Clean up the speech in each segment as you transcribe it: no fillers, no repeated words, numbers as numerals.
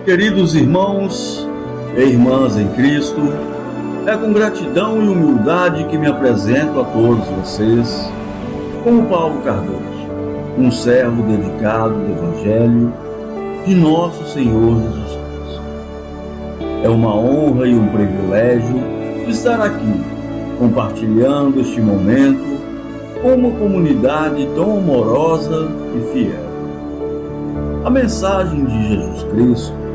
Queridos irmãos e irmãs em Cristo, é com gratidão e humildade que me apresento a todos vocês, como Paulo Cardoso, um servo dedicado do Evangelho de nosso Senhor Jesus Cristo. É uma honra e um privilégio estar aqui, compartilhando este momento com uma comunidade tão amorosa e fiel. A mensagem de Jesus Cristo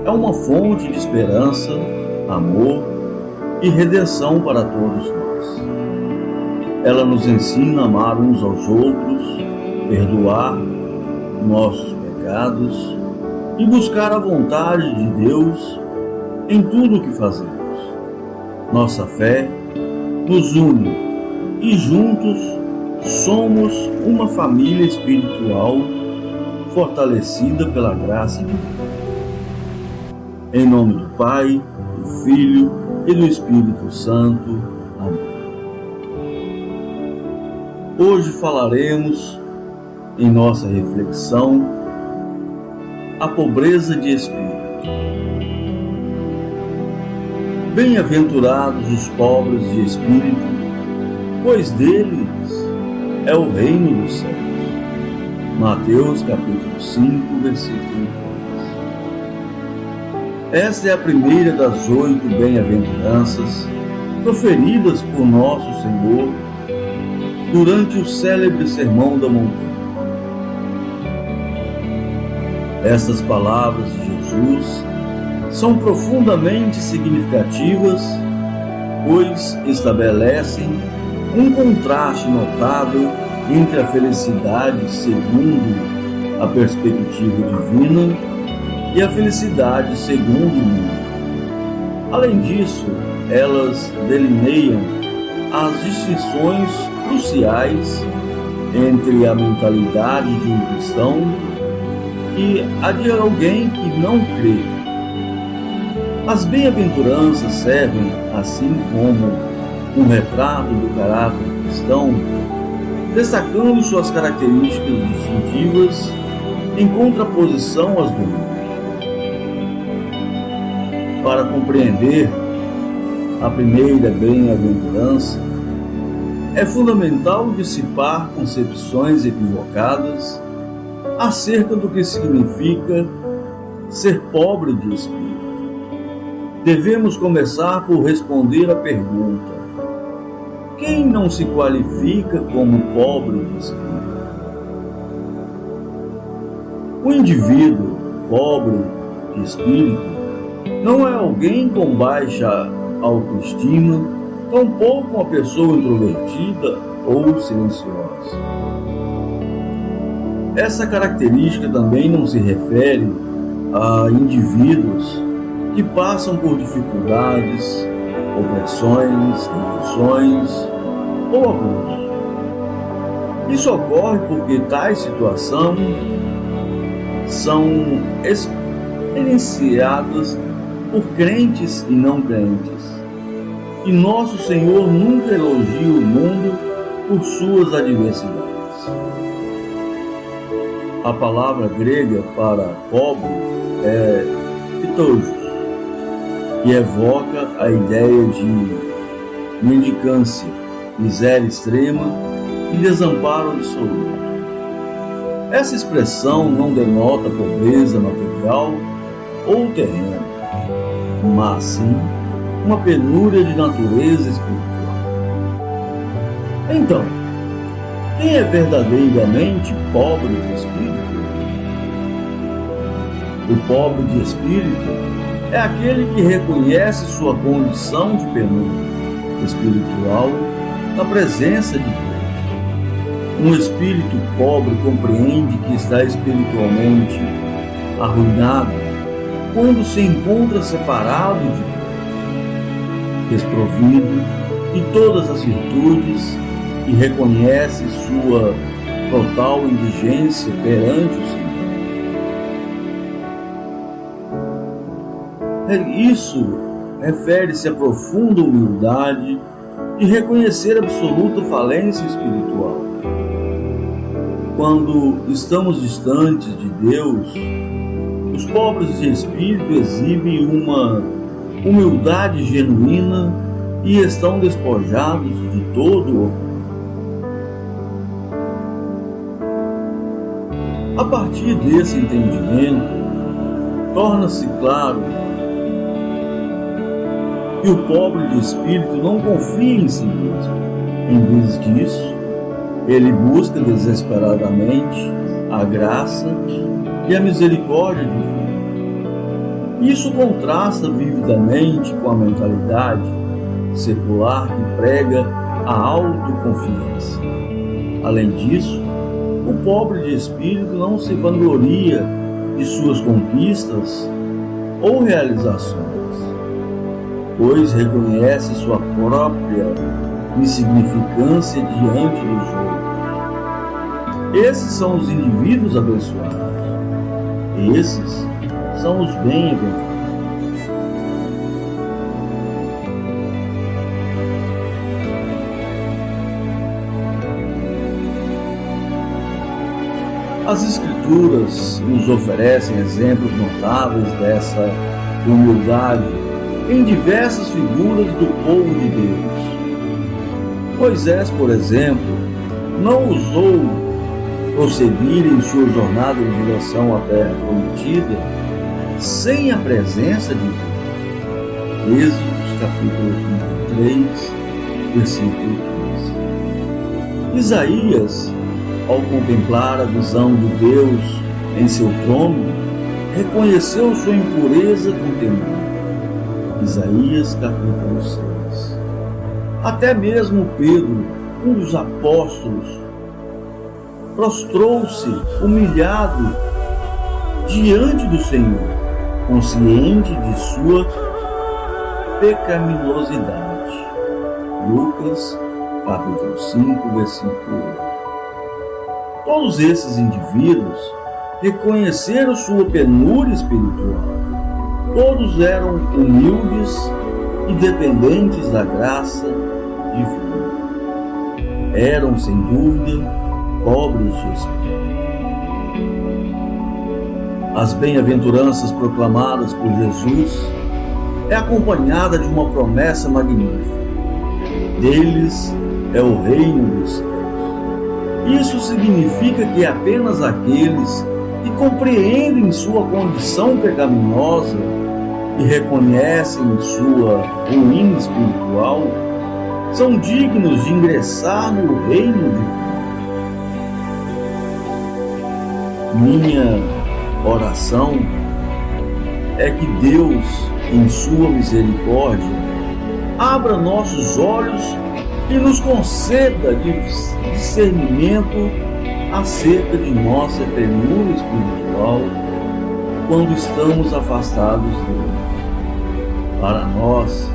é uma fonte de esperança, amor e redenção para todos nós. Ela nos ensina a amar uns aos outros, perdoar nossos pecados e buscar a vontade de Deus em tudo o que fazemos. Nossa fé nos une e juntos somos uma família espiritual fortalecida pela graça de Deus. Em nome do Pai, do Filho e do Espírito Santo. Amém. Hoje falaremos, em nossa reflexão, a pobreza de espírito. Bem-aventurados os pobres de espírito, pois deles é o reino dos céus. Mateus capítulo 5, versículo 3. Esta é a primeira das 8 bem-aventuranças proferidas por nosso Senhor durante o célebre Sermão da Montanha. Estas palavras de Jesus são profundamente significativas, pois estabelecem um contraste notável entre a felicidade segundo a perspectiva divina e a felicidade segundo o mundo. Além disso, elas delineiam as distinções cruciais entre a mentalidade de um cristão e a de alguém que não crê. As bem-aventuranças servem, assim como um retrato do caráter cristão, destacando suas características distintivas em contraposição às do mundo. Para compreender a primeira bem-aventurança, é fundamental dissipar concepções equivocadas acerca do que significa ser pobre de espírito. Devemos começar por responder à pergunta: quem não se qualifica como pobre de espírito? O indivíduo pobre de espírito não é alguém com baixa autoestima, tampouco uma pessoa introvertida ou silenciosa. Essa característica também não se refere a indivíduos que passam por dificuldades, opressões, infecções ou abusos. Isso ocorre porque tais situações são experienciadas por crentes e não crentes. E nosso Senhor nunca elogia o mundo por suas adversidades. A palavra grega para pobre é pitosos, que evoca a ideia de mendicância, miséria extrema e desamparo absoluto. Essa expressão não denota pobreza material ou terrena, mas sim uma penúria de natureza espiritual. Então, quem é verdadeiramente pobre de espírito? O pobre de espírito é aquele que reconhece sua condição de penúria espiritual na presença de Deus. Um espírito pobre compreende que está espiritualmente arruinado quando se encontra separado de Deus, desprovido de todas as virtudes e reconhece sua total indigência perante o Senhor. Isso refere-se à profunda humildade de reconhecer a absoluta falência espiritual. Quando estamos distantes de Deus, o Os pobres de espírito exibem uma humildade genuína e estão despojados de todo o orgulho. A partir desse entendimento, torna-se claro que o pobre de espírito não confia em si mesmo. Em vez disso, ele busca desesperadamente a graça e a misericórdia de Deus. Isso contrasta vividamente com a mentalidade secular que prega a autoconfiança. Além disso, o pobre de espírito não se vangloria de suas conquistas ou realizações, pois reconhece sua própria insignificância diante dos outros. Esses são os indivíduos abençoados. Esses são os bem-aventurados. As Escrituras nos oferecem exemplos notáveis dessa humildade em diversas figuras do povo de Deus. Moisés, por exemplo, não ousou prosseguir em sua jornada em direção à terra prometida sem a presença de Deus. Êxodo capítulo 23, versículo 15. Isaías, ao contemplar a visão de Deus em seu trono, reconheceu sua impureza com temor. Isaías capítulo 6. Até mesmo Pedro, um dos apóstolos, prostrou-se humilhado diante do Senhor, consciente de sua pecaminosidade. Lucas capítulo 5, versículo 8. Todos esses indivíduos reconheceram sua penúria espiritual. Todos eram humildes e dependentes da graça divina. Eram, sem dúvida, pobres de espírito. As bem-aventuranças proclamadas por Jesus é acompanhada de uma promessa magnífica. Deles é o reino dos céus. Isso significa que apenas aqueles que compreendem sua condição pecaminosa e reconhecem sua ruína espiritual são dignos de ingressar no reino de Deus. Minha oração é que Deus, em sua misericórdia, abra nossos olhos e nos conceda discernimento acerca de nossa penúria espiritual quando estamos afastados dele. Para nós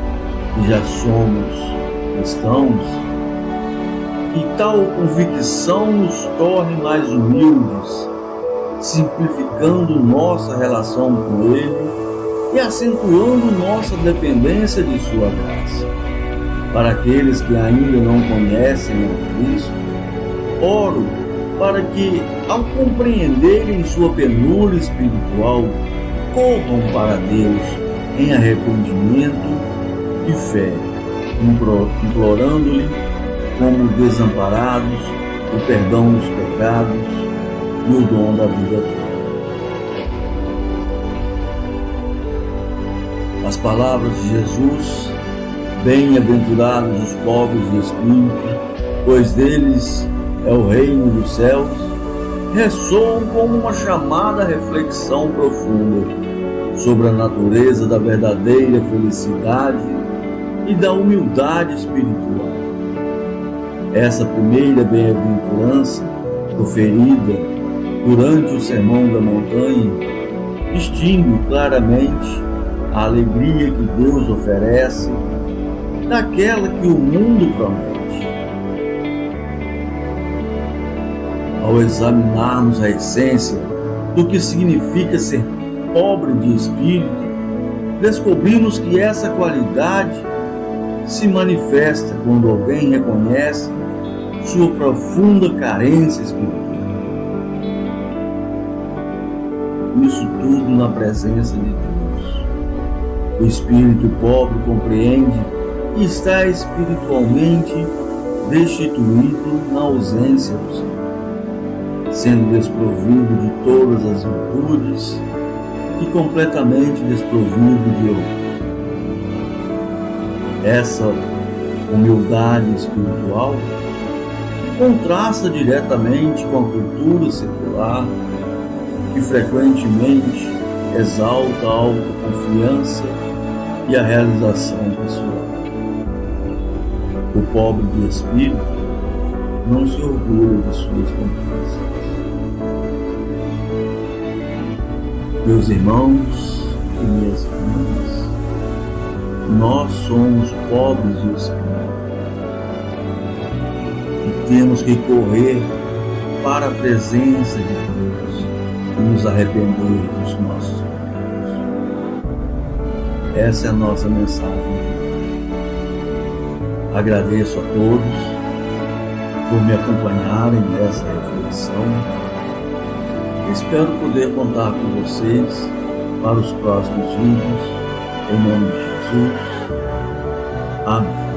que já somos cristãos, que tal convicção nos torne mais humildes, simplificando nossa relação com ele e acentuando nossa dependência de sua graça. Para aqueles que ainda não conhecem a Cristo, oro para que, ao compreenderem sua penúria espiritual, corram para Deus em arrependimento e fé, implorando-lhe, como desamparados, o perdão dos pecados e o dom da vida eterna. As palavras de Jesus: bem-aventurados os pobres de espírito, pois deles é o reino dos céus, ressoam como uma chamada à reflexão profunda sobre a natureza da verdadeira felicidade e da humildade espiritual. Essa primeira bem-aventurança, proferida durante o Sermão da Montanha, distingue claramente a alegria que Deus oferece daquela que o mundo promete. Ao examinarmos a essência do que significa ser pobre de espírito, descobrimos que essa qualidade se manifesta quando alguém reconhece sua profunda carência espiritual. isso tudo na presença de Deus. O espírito pobre compreende e está espiritualmente destituído na ausência do Senhor, sendo desprovido de todas as virtudes e completamente desprovido de outras. Essa humildade espiritual contrasta diretamente com a cultura secular, que frequentemente exalta a autoconfiança e a realização pessoal. O pobre de espírito não se orgulha de suas conquistas. Meus irmãos e minhas irmãs, nós somos pobres de espírito e temos que correr para a presença de Deus e nos arrepender dos nossos pecados. Essa é a nossa mensagem. Agradeço a todos por me acompanharem nessa reflexão. Espero poder contar com vocês para os próximos vídeos. Em nome de Jesus. Amém.